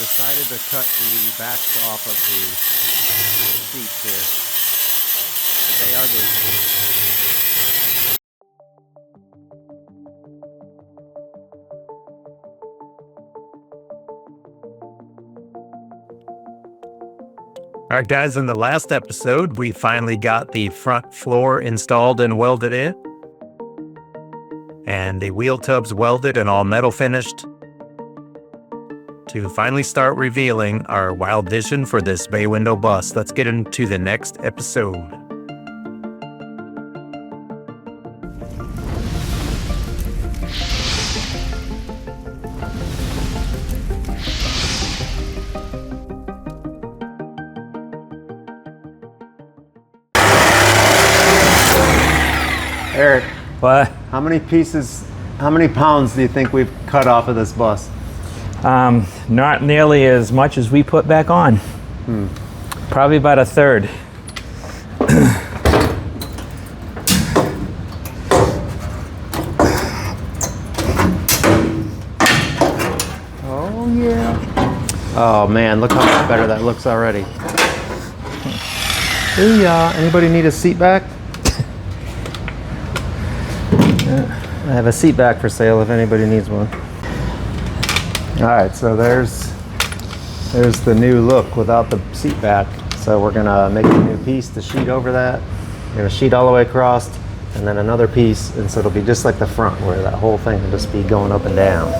decided to cut the backs off of the seats here. But they are loose. All right, guys, in the last episode, we finally got the front floor installed and welded in, and the wheel tubs welded and all metal finished, to finally start revealing our wild vision for this bay window bus. Let's get into the next episode. Eric, What? how many pounds do you think we've cut off of this bus? Not nearly as much as we put back on. Probably about a third. Oh yeah. Oh man, look how much better that looks already. Hey, anybody need a seat back? I have a seat back for sale if anybody needs one. All right, so there's the new look without the seat back. So we're gonna make a new piece to sheet over that. We're gonna sheet all the way across, and then another piece, and so it'll be just like the front, where that whole thing will just be going up and down.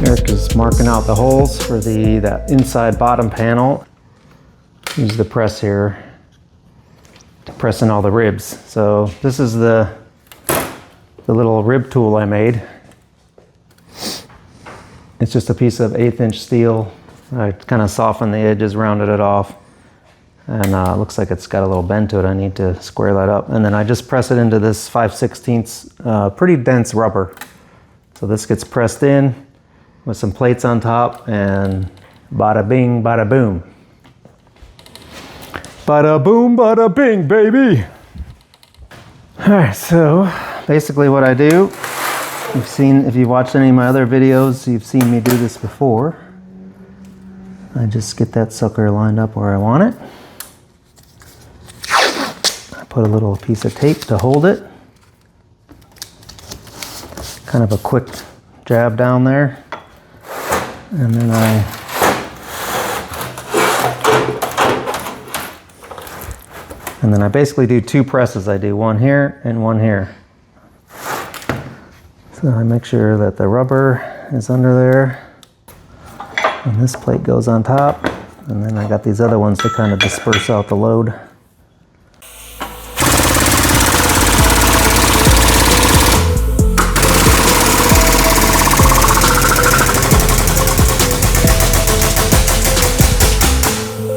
Eric is marking out the holes for that inside bottom panel. Use the press here to press in all the ribs. So this is the little rib tool I made. It's just a piece of 1/8 inch steel. I kind of softened the edges, rounded it off, and it looks like it's got a little bend to it. I need to square that up, and then I just press it into this 5/16 pretty dense rubber. So this gets pressed in with some plates on top, and bada bing, bada boom. Bada boom, bada bing, baby. All right, so basically what I do, if you've watched any of my other videos, you've seen me do this before. I just get that sucker lined up where I want it. I put a little piece of tape to hold it. Kind of a quick jab down there. And then I basically do 2 presses. I do one here and one here. So I make sure that the rubber is under there, and this plate goes on top, and then I got these other ones to kind of disperse out the load.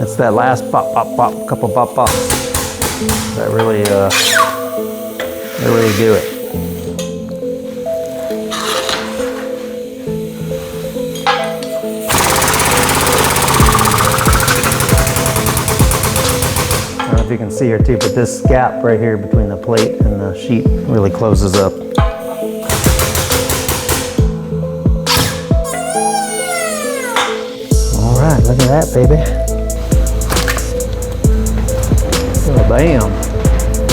It's that last pop, pop, pop, couple pop, pops that really do it. I don't know if you can see here too, but this gap right here between the plate and the sheet really closes up. All right, look at that, baby. Oh, bam,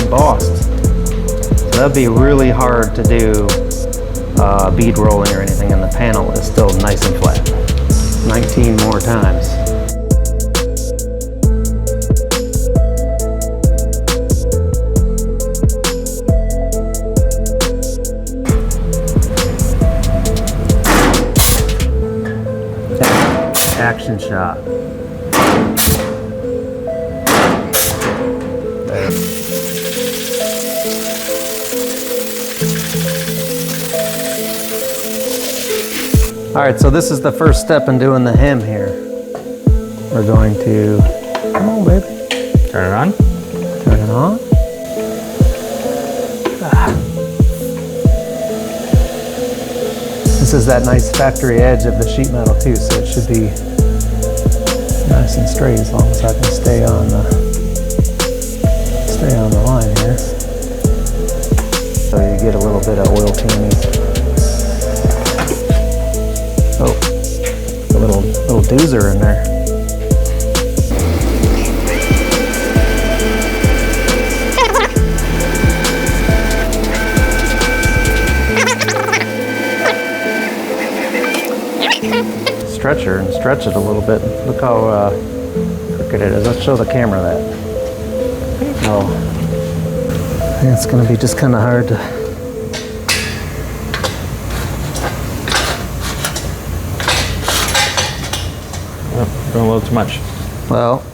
embossed. So that'd be really hard to do bead rolling or anything, and the panel is still nice and flat. 19 more times. Action shot. All right, so this is the first step in doing the hem here. We're going to, come on baby. Turn it on. Turn it on. This is that nice factory edge of the sheet metal too, so it should be nice and straight as long as I can stay on the line here. So you get a little bit of oil teaming. Oh, a little doozer in there. Stretcher and stretch it a little bit. Look how crooked it is. Let's show the camera that. Oh, I think it's going to be just kind of hard to. Oh, going a little too much. Well,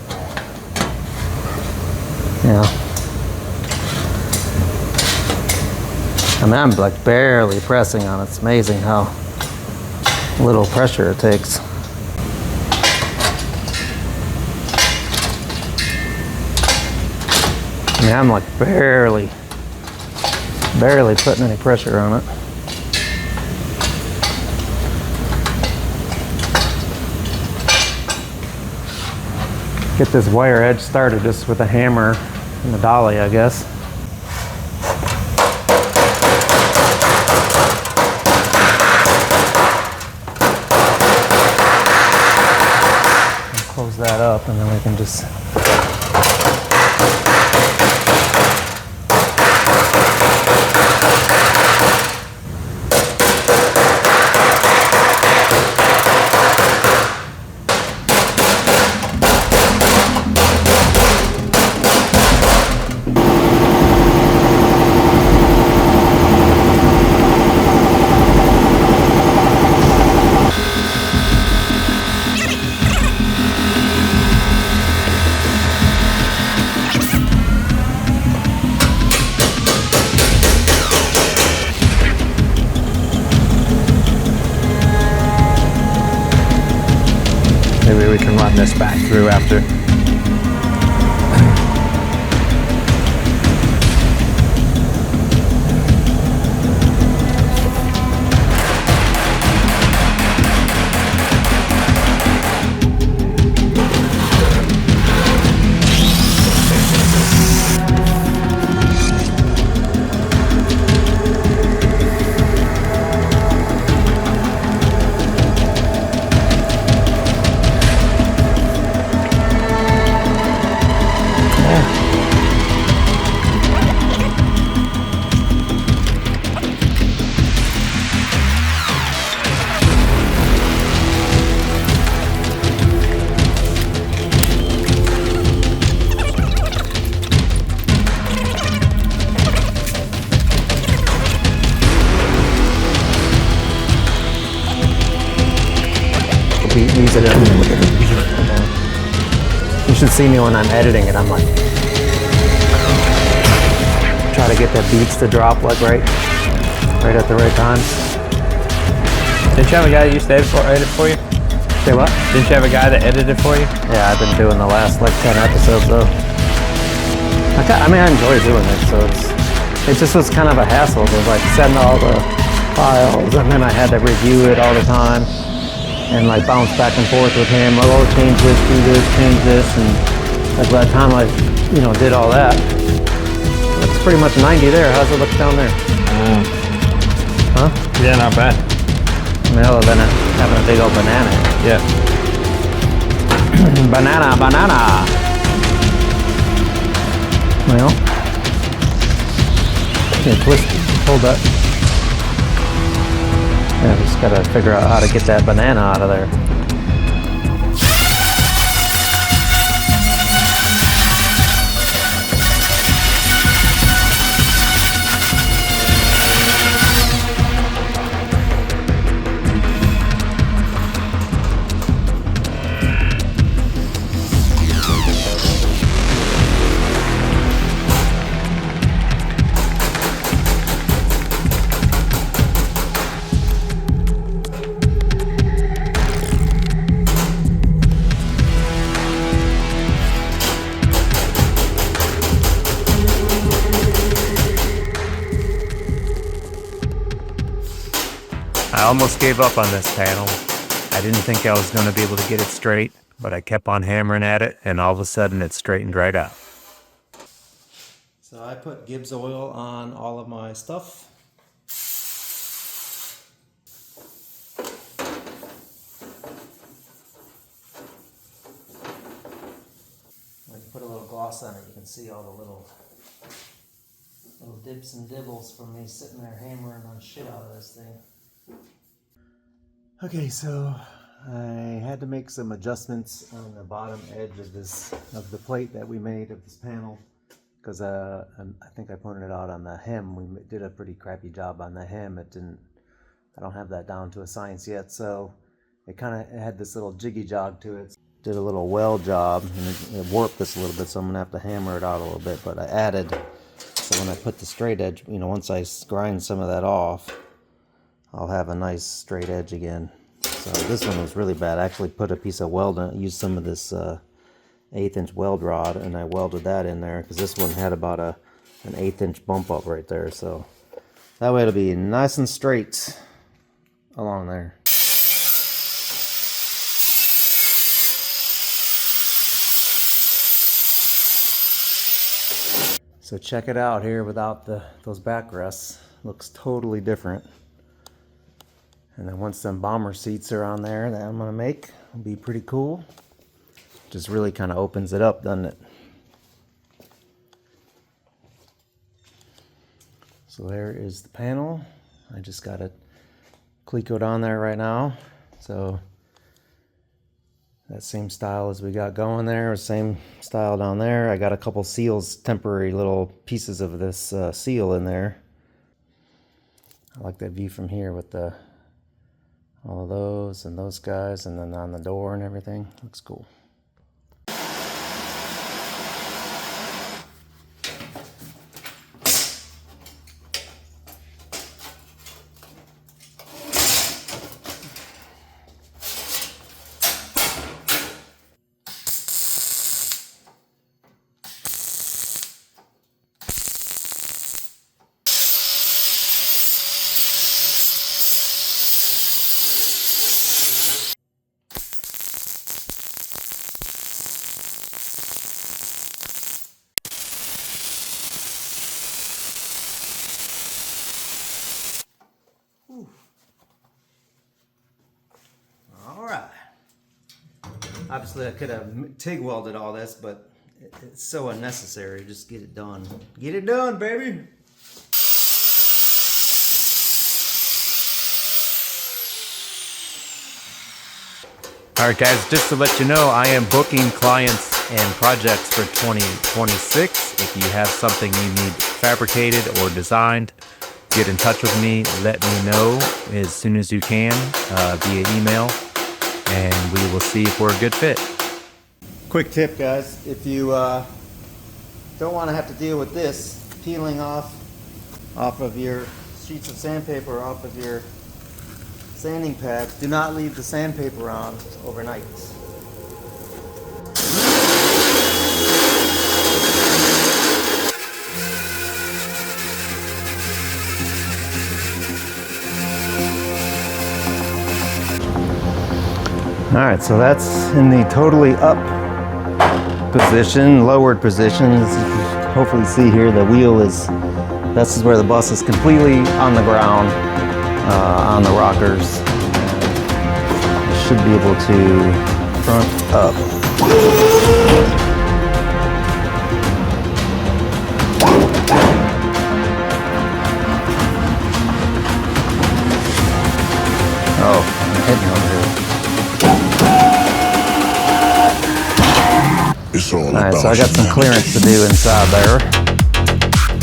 yeah. I mean, I'm like barely pressing on it. It's amazing how little pressure it takes. I mean, I'm like barely putting any pressure on it. Get this wire edge started just with a hammer and a dolly, I guess. Close that up and then we can just maybe we can run this back through after. use it. You should see me when I'm editing it. I'm like, try to get that beats to drop like right at the right time. Didn't you have a guy that used to edit for you? Say what? Didn't you have a guy that edited for you? Yeah, I've been doing the last like 10 episodes though. I mean, I enjoy doing it, so it just was kind of a hassle. It was like setting all the files, and then I had to review it all the time, and like bounce back and forth with him. Oh, change this, do this, change this, and like by the time I, did all that, it's pretty much 90 there. How's it look down there? Huh? Yeah, not bad. I mean, other than having a big old banana. Yeah. Banana. Well, yeah, twist, hold that. Yeah, just gotta figure out how to get that banana out of there. I almost gave up on this panel. I didn't think I was going to be able to get it straight, but I kept on hammering at it, and all of a sudden it straightened right out. So I put Gibbs oil on all of my stuff. When you put a little gloss on it, you can see all the little dips and dibbles from me sitting there hammering on shit out of this thing. Okay, so I had to make some adjustments on the bottom edge of the plate that we made of this panel, because I think I pointed it out on the hem. We did a pretty crappy job on the hem. I don't have that down to a science yet, so it had this little jiggy jog to it. Did a little weld job, and it warped this a little bit, so I'm gonna have to hammer it out a little bit. But I added, so when I put the straight edge, once I grind some of that off, I'll have a nice straight edge again. So this one was really bad. I actually put a piece of weld in, used some of this 1/8" weld rod, and I welded that in there because this one had about an 1/8" bump up right there. So that way it'll be nice and straight along there. So check it out here without those backrests. Looks totally different. And then once them bomber seats are on there that I'm gonna make, it'll be pretty cool. Just really kind of opens it up, doesn't it? So there is the panel. I just got it clecoed on there right now. So that same style as we got going there, same style down there. I got a couple seals, temporary little pieces of this seal in there. I like that view from here with all of those and those guys, and then on the door and everything. Looks cool. Obviously I could have TIG welded all this, but it's so unnecessary. Just get it done. Get it done, baby! Alright guys, just to let you know, I am booking clients and projects for 2026. If you have something you need fabricated or designed, get in touch with me. Let me know as soon as you can via email, and we will see if we're a good fit. Quick tip, guys. If you don't want to have to deal with this peeling off of your sheets of sandpaper, off of your sanding pads, do not leave the sandpaper on overnight. Alright, so that's in the totally up position, lowered position. As you can hopefully see here, the wheel this is where the bus is completely on the ground, on the rockers. You should be able to front up. Oh, I'm hitting over here. Alright, so I got some clearance to do inside there,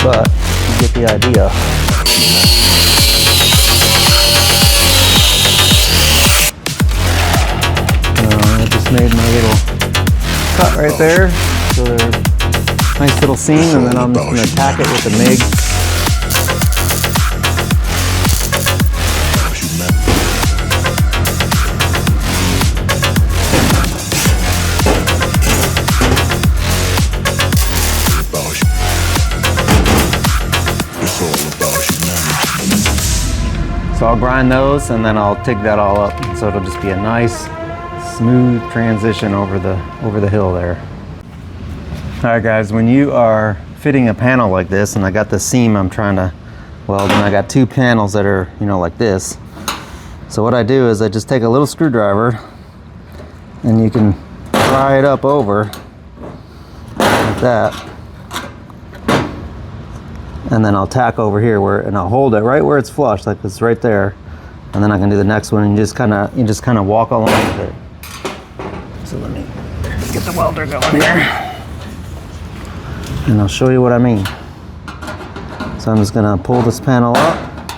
but you get the idea. I just made my little cut right there, so there's a nice little seam, and then I'm just going to tack it with the MIG. So I'll grind those and then I'll TIG that all up. So it'll just be a nice, smooth transition over the hill there. All right guys, when you are fitting a panel like this, and I got the seam I'm trying to weld, and I got two panels that are, you know, like this. So what I do is I just take a little screwdriver and you can pry it up over like that. And then I'll tack over here and I'll hold it right where it's flush, like it's right there. And then I can do the next one and you just kind of walk along with it. So let me get the welder going here. And I'll show you what I mean. So I'm just gonna pull this panel up,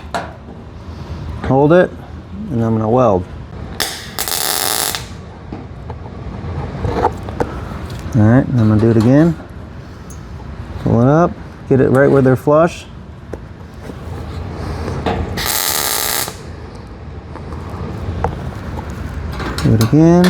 hold it, and I'm gonna weld. All right, and I'm gonna do it again. Pull it up. Get it right where they're flush. Do it again.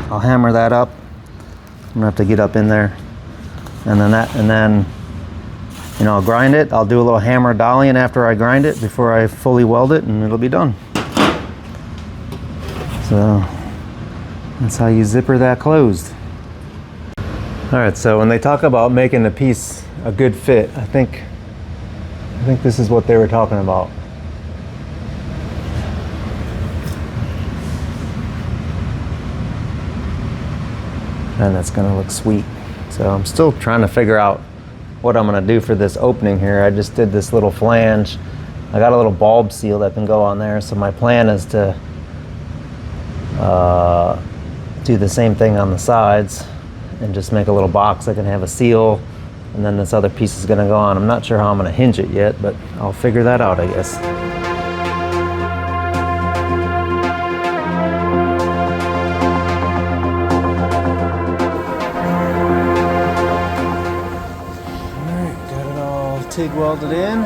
I'll hammer that up. I'm gonna have to get up in there. And then you know, I'll grind it. I'll do a little hammer dollying after I grind it before I fully weld it, and it'll be done. So that's how you zipper that closed. All right, so when they talk about making the piece a good fit, I think this is what they were talking about. And that's gonna look sweet. So I'm still trying to figure out what I'm gonna do for this opening here. I just did this little flange. I got a little bulb seal that can go on there. So my plan is to do the same thing on the sides and just make a little box that can have a seal, and then this other piece is gonna go on. I'm not sure how I'm gonna hinge it yet, but I'll figure that out, I guess. TIG welded in.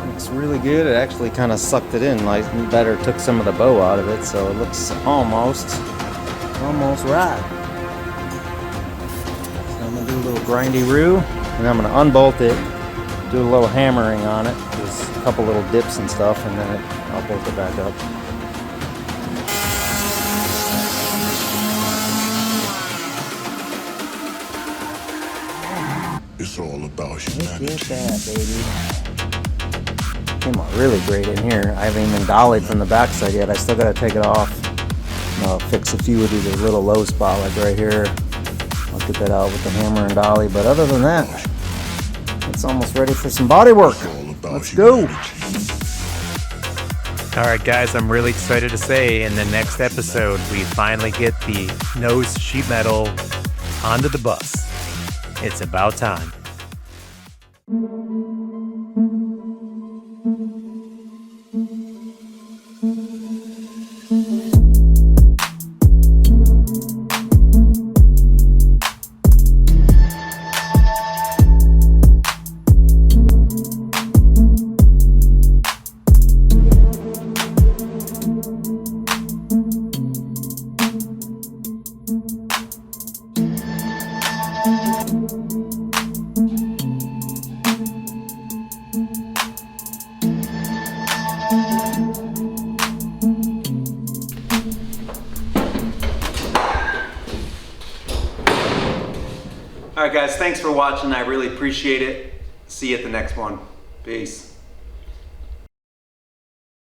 Looks really good. It actually kind of sucked it in, like better took some of the bow out of it, so it looks almost right. So I'm gonna do a little grindy-roo, and I'm gonna unbolt it, do a little hammering on it, just a couple little dips and stuff, and then I'll bolt it back up. It's all about humanity. Look at that, baby. Came out really great in here. I haven't even dollied from the backside yet. I still gotta take it off. I'll fix a few of these little low spot, like right here. I'll get that out with the hammer and dolly. But other than that, it's almost ready for some body work. Let's go. All right, guys, I'm really excited to say in the next episode, we finally get the nose sheet metal onto the bus. It's about time. All right, guys, thanks for watching. I really appreciate it. See you at the next one. Peace.